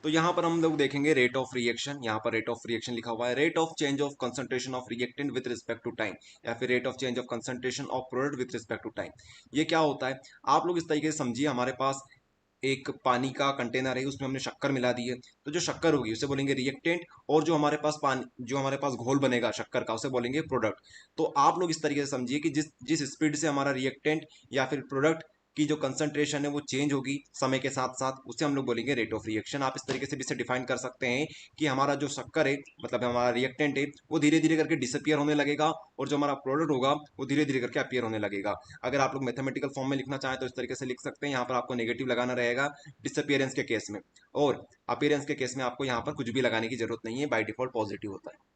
तो यहाँ पर हम लोग देखेंगे रेट ऑफ रिएक्शन। यहाँ पर रेट ऑफ रिएक्शन लिखा हुआ है, rate of change of concentration of reactant with respect to time, या फिर rate of change of concentration of product with respect to time. ये क्या होता है, आप लोग इस तरीके से समझिए, हमारे पास एक पानी का कंटेनर है, उसमें हमने शक्कर मिला दी है, तो जो शक्कर होगी उसे बोलेंगे रिएक्टेंट, और जो हमारे पास पानी, जो हमारे पास घोल बनेगा शक्कर का, उसे बोलेंगे प्रोडक्ट। तो आप लोग इस तरीके से समझिए कि जिस जिस स्पीड से हमारा रिएक्टेंट या फिर प्रोडक्ट की जो कंसंट्रेशन है वो चेंज होगी समय के साथ साथ, उसे हम लोग बोलेंगे रेट ऑफ रिएक्शन। आप इस तरीके से भी इसे डिफाइन कर सकते हैं कि हमारा जो शक्कर है, मतलब हमारा रिएक्टेंट है, वो धीरे धीरे करके डिसअपियर होने लगेगा, और जो हमारा प्रोडक्ट होगा वो धीरे धीरे करके अपीयर होने लगेगा। अगर आप लोग मैथमेटिकल फॉर्म में लिखना चाहें तो इस तरीके से लिख सकते हैं, यहाँ पर आपको नेगेटिव लगाना रहेगा डिसअपियरेंस के केस में, और अपीयरेंस के केस में आपको यहाँ पर कुछ भी लगाने की जरूरत नहीं है, बाय डिफॉल्ट पॉजिटिव होता है।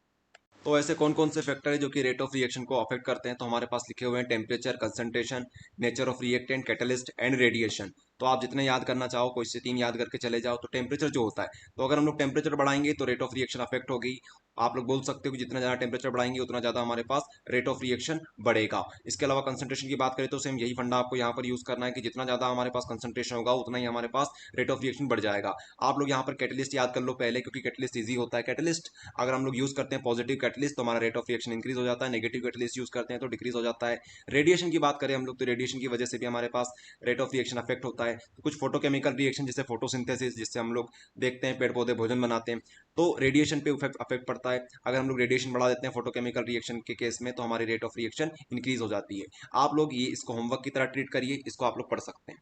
तो ऐसे कौन कौन से फैक्टर है जो कि रेट ऑफ रिएक्शन को अफेक्ट करते हैं, तो हमारे पास लिखे हुए हैं temperature, concentration, nature of reactant, catalyst and radiation. तो आप जितने याद करना चाहो, कोई से 3 याद करके चले जाओ। तो टेम्परेचर जो होता है, तो अगर हम लोग टेम्परेचर बढ़ाएंगे तो रेट ऑफ रिएक्शन अफेक्ट होगी। आप लोग बोल सकते हो कि जितना ज़्यादा टेम्परेचर बढ़ाएंगे उतना ज़्यादा हमारे पास रेट ऑफ रिएक्शन बढ़ेगा। इसके अलावा कंसंट्रेशन की बात करें तो सेम यही फंडा आपको यहाँ पर यूज करना है कि जितना ज़्यादा हमारे पास कंसंट्रेशन होगा उतना ही हमारे पास रेट ऑफ रिएक्शन बढ़ जाएगा। आप लोग यहाँ पर कैटलिस्ट याद कर लो पहले, क्योंकि कैटलिस्ट ईजी होता है। कैटलिस्ट अगर हम लोग यूज करते हैं पॉजिटिव कैटलिस्ट तो हमारा रेट ऑफ रिएक्शन इंक्रीज हो जाता है, नेगेटिव कैटलिस्ट यूज करते हैं तो डिक्रीज हो जाता है। रेडिएशन की बात करें हम लोग, तो रेडिएशन की वजह से भी हमारे पास रेट ऑफ रिएक्शन अफेक्ट होता है। तो कुछ फोटोकेमिकल रिएक्शन जैसे फोटोसिंथेसिस, जिससे हम लोग देखते हैं पेड़ पौधे भोजन बनाते हैं, तो रेडिएशन पे अफेक्ट पड़ता है। अगर हम लोग रेडिएशन बढ़ा देते हैं फोटोकेमिकल रिएक्शन के केस में तो हमारी रेट ऑफ रिएक्शन इंक्रीज हो जाती है। आप लोग ये इसको होमवर्क की तरह ट्रीट करिए, इसको आप लोग पढ़ सकते हैं।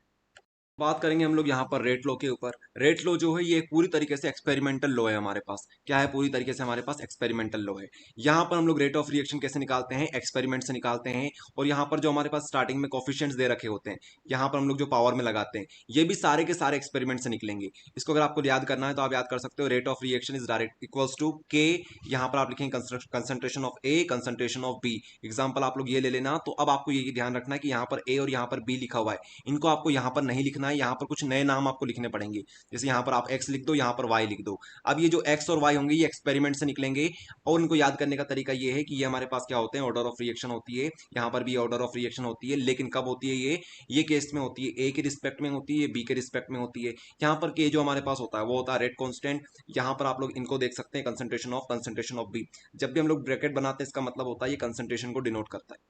बात करेंगे हम लोग यहाँ पर रेट लो के ऊपर। रेट लो जो है ये पूरी तरीके से एक्सपेरिमेंटल लो है, हमारे पास क्या है, पूरी तरीके से हमारे पास एक्सपेरिमेंटल लो है। यहाँ पर हम लोग रेट ऑफ रिएक्शन कैसे निकालते हैं, एक्सपेरिमेंट से निकालते हैं। और यहाँ पर जो हमारे पास स्टार्टिंग में कोफिशिएंट्स दे रखे होते हैं, यहाँ पर हम लोग जो पावर में लगाते हैं, ये भी सारे के सारे एक्सपेरिमेंट से निकलेंगे। इसको अगर आपको याद करना है तो आप याद कर सकते हो, rate of reaction is direct equals to k, यहाँ पर आप लिखेंगे concentration of A, concentration of B. Example आप लोग ये ले लेना। तो अब आपको ये ध्यान रखना है कि यहाँ पर ए और यहाँ पर बी लिखा हुआ है, इनको आपको यहाँ पर नहीं लिखना है, यहाँ पर कुछ नए नाम आपको लिखने पड़ेंगे। जैसे यहाँ पर आप एक्स लिख दो, यहाँ पर वाई लिख दो। अब ये जो एक्स और वाई होंगे ये एक्सपेरिमेंट से निकलेंगे, और इनको याद करने का तरीका ये है कि ये हमारे पास क्या होते हैं, ऑर्डर ऑफ रिएक्शन होती है। यहाँ पर भी ऑर्डर ऑफ रिएक्शन होती है, लेकिन कब होती है ये केस में होती है, ए के रिस्पेक्ट में होती है, बी के रिस्पेक्ट में होती है। यहाँ पर के जो हमारे पास होता है वो होता है रेट कॉन्स्टेंट। यहाँ पर आप लोग इनको देख सकते हैं, कंसंट्रेशन ऑफ बी। जब भी हम लोग ब्रैकेट बनाते हैं इसका मतलब होता है ये कंसंट्रेशन को डिनोट करता है।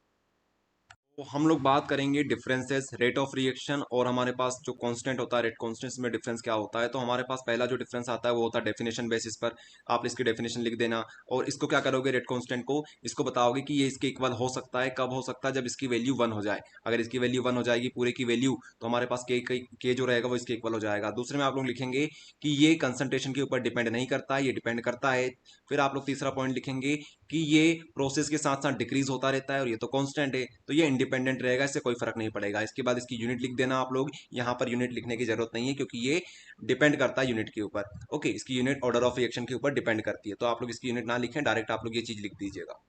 तो हम लोग बात करेंगे डिफरेंसेस रेट ऑफ रिएक्शन और हमारे पास जो कांस्टेंट होता है रेट कांस्टेंट में डिफरेंस क्या होता है। तो हमारे पास पहला जो डिफरेंस आता है वो होता है डेफिनेशन बेसिस पर। आप इसकी डेफिनेशन लिख देना, और इसको क्या करोगे, रेट कांस्टेंट को इसको बताओगे कि ये इसके इक्वल हो सकता है, कब हो सकता है, जब इसकी वैल्यू 1 हो जाए। अगर इसकी वैल्यू 1 हो जाएगी पूरे की वैल्यू, तो हमारे पास के जो रहेगा वो इसके इक्वल हो जाएगा। दूसरे में आप लोग लिखेंगे कि ये कंसंट्रेशन के ऊपर डिपेंड नहीं करता है, ये डिपेंड करता है। फिर आप लोग तीसरा पॉइंट लिखेंगे कि ये प्रोसेस के साथ साथ डिक्रीज होता रहता है, और ये तो कांस्टेंट है तो ये इंडिपेंडेंट रहेगा, इससे कोई फर्क नहीं पड़ेगा। इसके बाद इसकी यूनिट लिख देना आप लोग। यहाँ पर यूनिट लिखने की जरूरत नहीं है क्योंकि ये डिपेंड करता है यूनिट के ऊपर। ओके, इसकी यूनिट ऑर्डर ऑफ रिएक्शन के ऊपर डिपेंड करती है, तो आप लोग इसकी यूनिट ना लिखें, डायरेक्ट आप लोग ये चीज लिख दीजिएगा।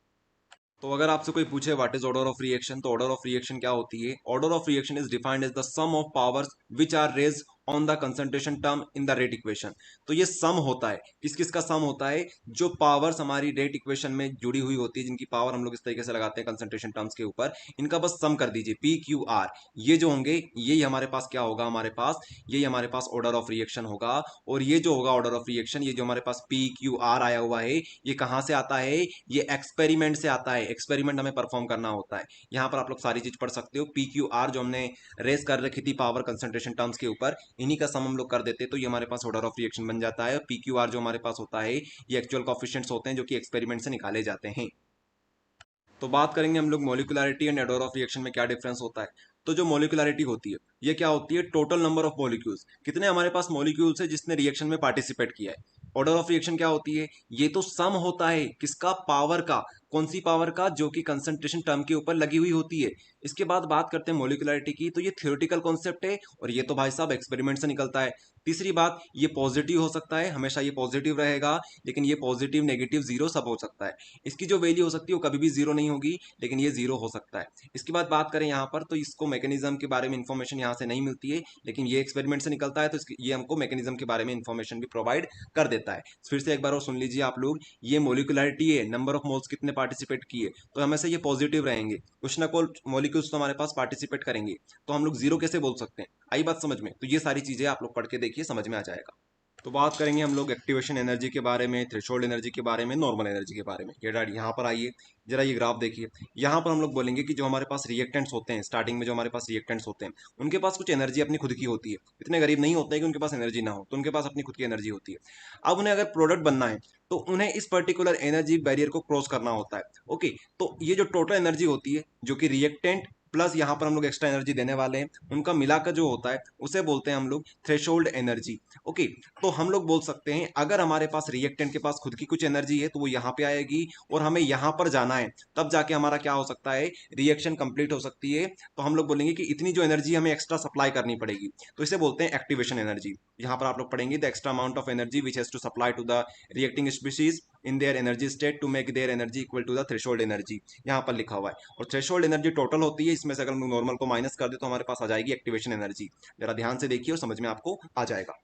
तो अगर आपसे कोई पूछे what is order of reaction, तो ऑर्डर ऑफ रिएक्शन क्या होती है, order of reaction is defined as the sum of powers which are raised on the concentration term in the rate equation. तो ये सम होता है, किस किस का सम होता है, जो पावर्स हमारी रेट इक्वेशन में जुड़ी हुई होती है, जिनकी पावर हम लोग इस तरीके से लगाते हैं कंसंट्रेशन टर्म्स के ऊपर, इनका बस सम कर दीजिए, पी क्यू आर। ये जो होंगे यही हमारे पास क्या होगा, हमारे पास यही हमारे पास ऑर्डर ऑफ रिएक्शन होगा। और ये जो होगा ऑर्डर ऑफ रिएक्शन, ये जो हमारे पास पी क्यू आर आया हुआ है, ये कहां से आता है, ये एक्सपेरिमेंट से आता है। एक्सपेरिमेंट हमें परफॉर्म करना होता है। यहाँ पर आप लोग सारी चीज पढ़ सकते हो। पी क्यू आर जो हमने रेस कर रखी थी पावर कंसंट्रेशन टर्म्स के ऊपर, इन्हीं का सम हम लोग कर देते तो ये हमारे पास ऑर्डर ऑफ रिएक्शन बन जाता है। पी क्यू आर जो हमारे पास होता है ये एक्चुअल कोफिशिएंट्स होते हैं जो कि एक्सपेरिमेंट से निकाले जाते हैं। तो बात करेंगे हम लोग molecularity and order of reaction में क्या डिफरेंस होता है। तो जो मोलिकुलरिटी होती है ये क्या होती है, टोटल नंबर ऑफ मॉलिक्यूल्स, कितने हमारे पास मॉलिक्यूल्स है जिसने रिएक्शन में पार्टिसिपेट किया है। ऑर्डर ऑफ रिएक्शन क्या होती है, ये तो सम होता है किसका, पावर का। कौन सी पावर का, जो कि कंसंट्रेशन टर्म के ऊपर लगी हुई होती है। इसके बाद बात करते हैं मोलिकुलरिटी की, तो ये थ्योरेटिकल कॉन्सेप्ट है और ये तो भाई साहब एक्सपेरिमेंट से निकलता है। तीसरी बात, ये पॉजिटिव हो सकता है, हमेशा ये पॉजिटिव रहेगा, लेकिन ये पॉजिटिव नेगेटिव जीरो सब हो सकता है। इसकी जो वैल्यू हो सकती है वो कभी भी जीरो नहीं होगी, लेकिन ये जीरो हो सकता है। इसके बाद बात करें यहाँ पर, तो इसको मैकेनिज्म के बारे में इंफॉर्मेशन यहाँ से नहीं मिलती है, लेकिन ये एक्सपेरिमेंट से निकलता है तो ये हमको मैकेनिज्म के बारे में इंफॉर्मेशन भी प्रोवाइड कर देता है। फिर से एक बार और सुन लीजिए आप लोग, ये मोलिकुलरिटी है, नंबर ऑफ मोल्स कितने पार्टिसिपेट किए, तो हमेशा ये पॉजिटिव रहेंगे। कुछ ना कुछ मॉलिक्यूल्स तो हमारे पास पार्टिसिपेट करेंगे, तो हम लोग जीरो कैसे बोल सकते हैं, आई बात समझ में। तो ये सारी चीजें आप लोग पढ़ के देखिए, समझ में आ जाएगा। तो बात करेंगे हम लोग एक्टिवेशन एनर्जी के बारे में, थ्रेशोल्ड एनर्जी के बारे में, नॉर्मल एनर्जी के बारे में। ये डैड यहाँ पर आइए, जरा ये ग्राफ देखिए। यहाँ पर हम लोग बोलेंगे कि जो हमारे पास रिएक्टेंट्स होते हैं, स्टार्टिंग में जो हमारे पास रिएक्टेंट्स होते हैं, उनके पास कुछ एनर्जी अपनी खुद की होती है। इतने गरीब नहीं होते हैं कि उनके पास एनर्जी ना हो, तो उनके पास अपनी खुद की एनर्जी होती है। अब उन्हें अगर प्रोडक्ट बनना है तो उन्हें इस पर्टिकुलर एनर्जी बैरियर को क्रॉस करना होता है। ओके, तो ये जो टोटल एनर्जी होती है, जो कि रिएक्टेंट प्लस यहाँ पर हम लोग एक्स्ट्रा एनर्जी देने वाले हैं, उनका मिलाकर जो होता है उसे बोलते हैं हम लोग थ्रेशोल्ड एनर्जी। ओके, तो हम लोग बोल सकते हैं अगर हमारे पास रिएक्टेंट के पास खुद की कुछ एनर्जी है तो वो यहाँ पे आएगी, और हमें यहाँ पर जाना है, तब जाके हमारा क्या हो सकता है, रिएक्शन कंप्लीट हो सकती है। तो हम लोग बोलेंगे कि इतनी जो एनर्जी हमें एक्स्ट्रा सप्लाई करनी पड़ेगी, तो इसे बोलते हैं एक्टिवेशन एनर्जी। यहाँ पर आप लोग पढ़ेंगे the extra amount of energy which has to supply to the reacting species in their energy state to make their energy equal to the threshold energy, यहाँ पर लिखा हुआ है। और थ्रेशोल्ड एनर्जी टोटल होती है, इसमें से अगर हम नॉर्मल को माइनस कर दे तो हमारे पास आ जाएगी एक्टिवेशन एनर्जी। जरा ध्यान से देखिए और समझ में आपको आ जाएगा।